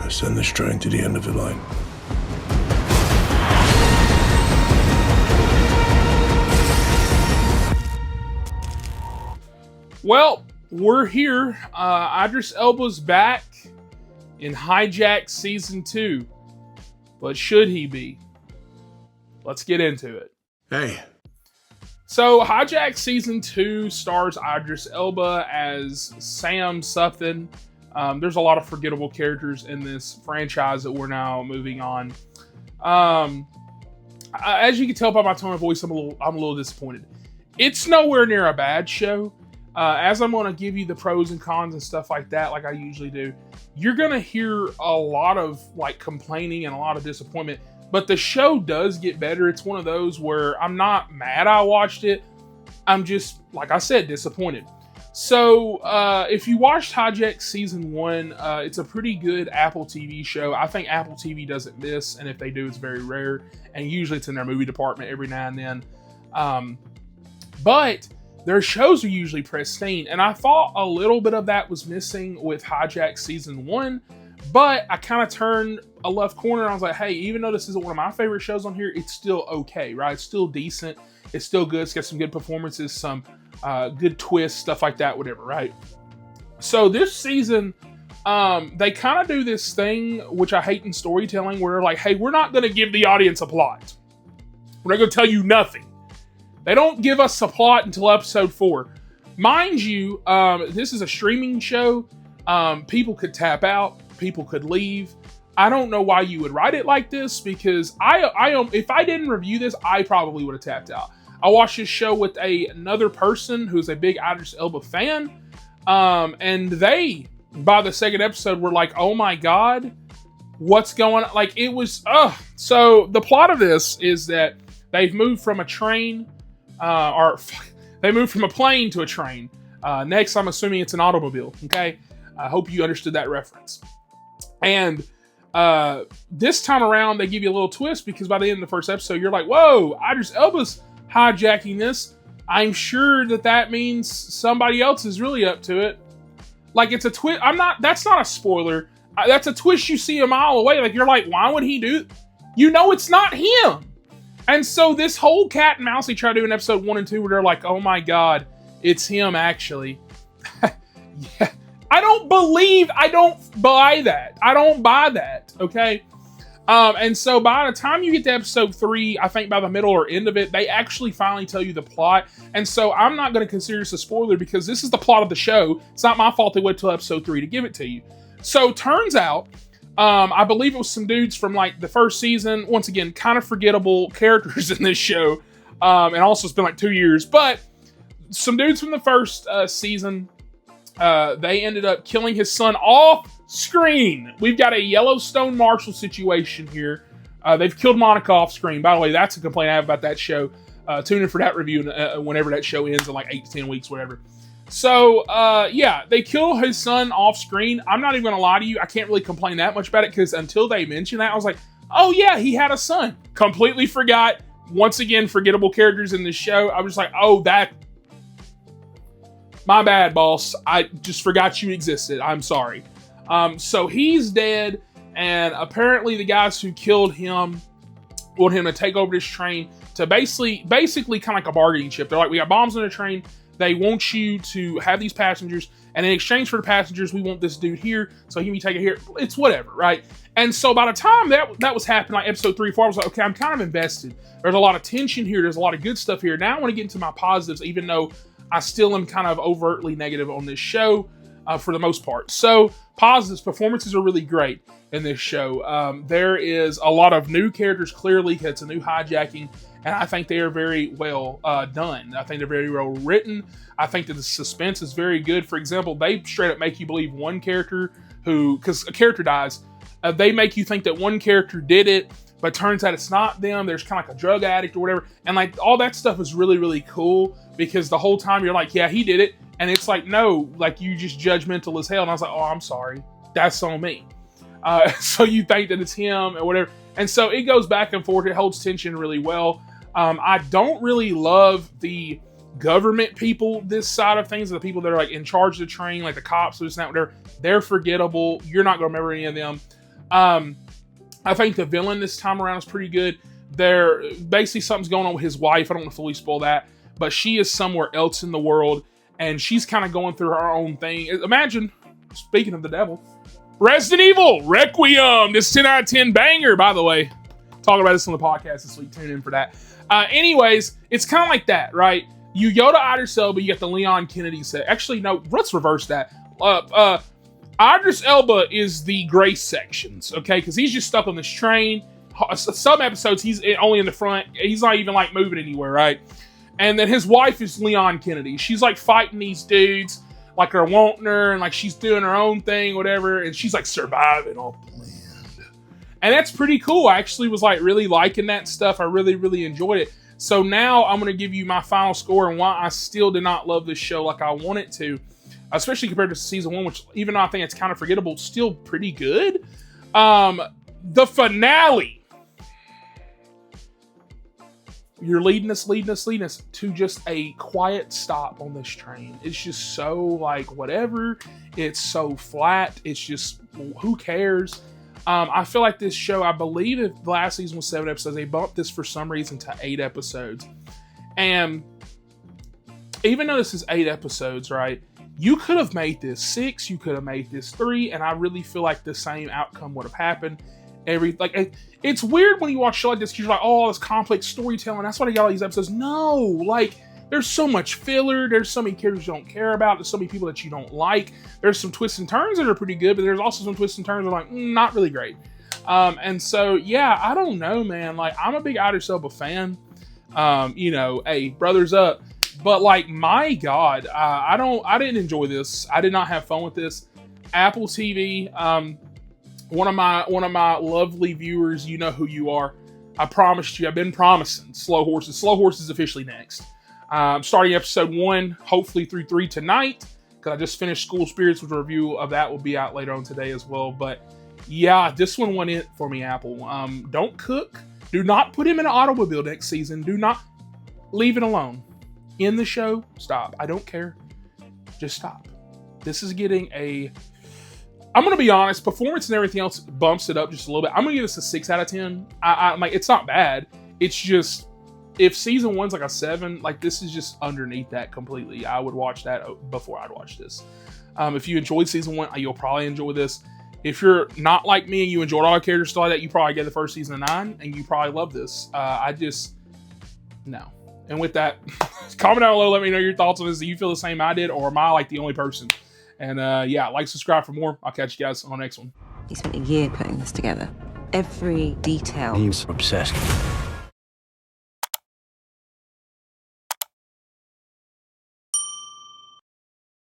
I send this train to the end of the line. Well, we're here. Idris Elba's back in Hijack Season 2. But should he be? Let's get into it. Hey. So, Hijack Season 2 stars Idris Elba as Sam something. There's a lot of forgettable characters in this franchise that we're now moving on. As you can tell by my tone of voice, I'm a little disappointed. It's nowhere near a bad show. As I'm going to give you the pros and cons and stuff like that, like I usually do, you're going to hear a lot of like complaining and a lot of disappointment. But the show does get better. It's one of those where I'm not mad I watched it. I'm just, like I said, disappointed. So, if you watched Hijack Season 1, it's a pretty good Apple TV show. I think Apple TV doesn't miss, and if they do, it's very rare. And usually it's in their movie department every now and then. But their shows are usually pristine, and I thought a little bit of that was missing with Hijack Season 1. But I kind of turned a left corner and I was like, hey, even though this isn't one of my favorite shows on here, it's still okay, right? It's still decent. It's still good. It's got some good performances, some good twists, stuff like that, whatever, right? So this season, they kind of do this thing, which I hate in storytelling, where they're like, hey, we're not going to give the audience a plot. We're not going to tell you nothing. They don't give us a plot until episode 4. Mind you, this is a streaming show. People could tap out. People could leave. I don't know why you would write it like this, because if I didn't review this, I probably would have tapped out. I watched this show with another person who's a big Idris Elba fan, and they, by the second episode, were like, oh my god, what's going on? Like, it was, So the plot of this is that they've moved from a train, they moved from a plane to a train. Next, I'm assuming it's an automobile, okay? I hope you understood that reference. And this time around, they give you a little twist, because by the end of the first episode, you're like, whoa, Idris Elba's hijacking this. I'm sure that means somebody else is really up to it. Like, it's a twist. That's not a spoiler. That's a twist you see a mile away. Like, you're like, why would he do? You know it's not him. And so this whole cat and mouse they try to do in episode 1 and 2, where they're like, oh my god, it's him actually. Yeah. I don't buy that. I don't buy that, okay? And so by the time you get to episode 3, I think by the middle or end of it, they actually finally tell you the plot. And so I'm not going to consider this a spoiler, because this is the plot of the show. It's not my fault they wait till episode 3 to give it to you. So turns out, I believe it was some dudes from like the first season. Once again, kind of forgettable characters in this show. And also it's been like 2 years. But some dudes from the first season, they ended up killing his son off screen. We've got a Yellowstone Marshal situation here. They've killed Monica off screen. By the way, that's a complaint I have about that show. Tune in for that review whenever that show ends in like 8 to 10 weeks, whatever. So, yeah, they kill his son off screen. I'm not even going to lie to you. I can't really complain that much about it, because until they mentioned that, I was like, oh yeah, he had a son. Completely forgot. Once again, forgettable characters in this show. I was just like, oh, my bad, boss. I just forgot you existed. I'm sorry. So he's dead, and apparently the guys who killed him want him to take over this train to basically kind of like a bargaining chip. They're like, we got bombs on the train. They want you to have these passengers, and in exchange for the passengers, we want this dude here, so he can be taken here. It's whatever, right? And so by the time that was happening, like episode 3 or 4, I was like, okay, I'm kind of invested. There's a lot of tension here. There's a lot of good stuff here. Now I want to get into my positives, even though I still am kind of overtly negative on this show for the most part. So, positives, performances are really great in this show. There is a lot of new characters, clearly. It's a new hijacking, and I think they are very well done. I think they're very well written. I think that the suspense is very good. For example, they straight up make you believe one character because a character dies, they make you think that one character did it, but turns out it's not them. There's kind of like a drug addict or whatever. And like all that stuff is really, really cool, because the whole time you're like, yeah, he did it. And it's like, no, like you just judgmental as hell. And I was like, oh, I'm sorry. That's on me. So you think that it's him or whatever. And so it goes back and forth. It holds tension really well. I don't really love the government people this side of things. The people that are like in charge of the train, like the cops or this and that, whatever. They're forgettable. You're not going to remember any of them. I think the villain this time around is pretty good. There, basically something's going on with his wife. I don't want to fully spoil that, but she is somewhere else in the world, and she's kind of going through her own thing. Imagine, speaking of the devil, Resident Evil Requiem, this 10 out of 10 banger, by the way. Talking about this on the podcast this week. Tune in for that. Anyways, it's kind of like that, right? You go to Idris Elba, you get the Leon Kennedy set. Actually, no, let's reverse that. Idris Elba is the Grace sections, okay? Because he's just stuck on this train. Some episodes, he's only in the front. He's not even, like, moving anywhere, right? And then his wife is Leon Kennedy. She's, like, fighting these dudes, like, they're wanting her, and, like, she's doing her own thing, whatever, and she's, like, surviving off the land. And that's pretty cool. I actually was, like, really liking that stuff. I really, really enjoyed it. So now I'm going to give you my final score and why I still did not love this show like I want it to. Especially compared to season 1, which even though I think it's kind of forgettable, still pretty good. The finale. You're leading us to just a quiet stop on this train. It's just so, like, whatever. It's so flat. It's just, who cares? I feel like this show, I believe if the last season was 7 episodes, they bumped this for some reason to 8 episodes. And even though this is 8 episodes, right? You could have made this 6, you could have made this 3, and I really feel like the same outcome would have happened. It's weird when you watch a show like this, because you're like, oh, this complex storytelling, that's why they got all these episodes. No, like, there's so much filler, there's so many characters you don't care about, there's so many people that you don't like, there's some twists and turns that are pretty good, but there's also some twists and turns that are like, not really great. And so, yeah, I don't know, man, like, I'm a big Idris Elba fan, hey, brothers up. But, like, my God, I didn't enjoy this. I did not have fun with this. Apple TV, one of my lovely viewers, you know who you are. I promised you, I've been promising Slow Horses. Slow Horses officially next. Starting episode 1, hopefully through 3 tonight, because I just finished School Spirits, which a review of that will be out later on today as well. But, yeah, this one went in for me, Apple. Don't cook. Do not put him in an automobile next season. Do not leave it alone. In the show, stop. I don't care. Just stop. This is getting I'm going to be honest, performance and everything else bumps it up just a little bit. I'm going to give this a 6 out of 10. I'm like, it's not bad. It's just, if season 1's like a 7, like, this is just underneath that completely. I would watch that before I'd watch this. If you enjoyed season 1, you'll probably enjoy this. If you're not like me and you enjoyed all the characters stuff like that, you probably get the first season of 9, and you probably love this. No. And with that, comment down below, let me know your thoughts on this. Do you feel the same I did, or am I like the only person? And yeah, like, subscribe for more. I'll catch you guys on the next one. He spent a year putting this together. Every detail. He was obsessed.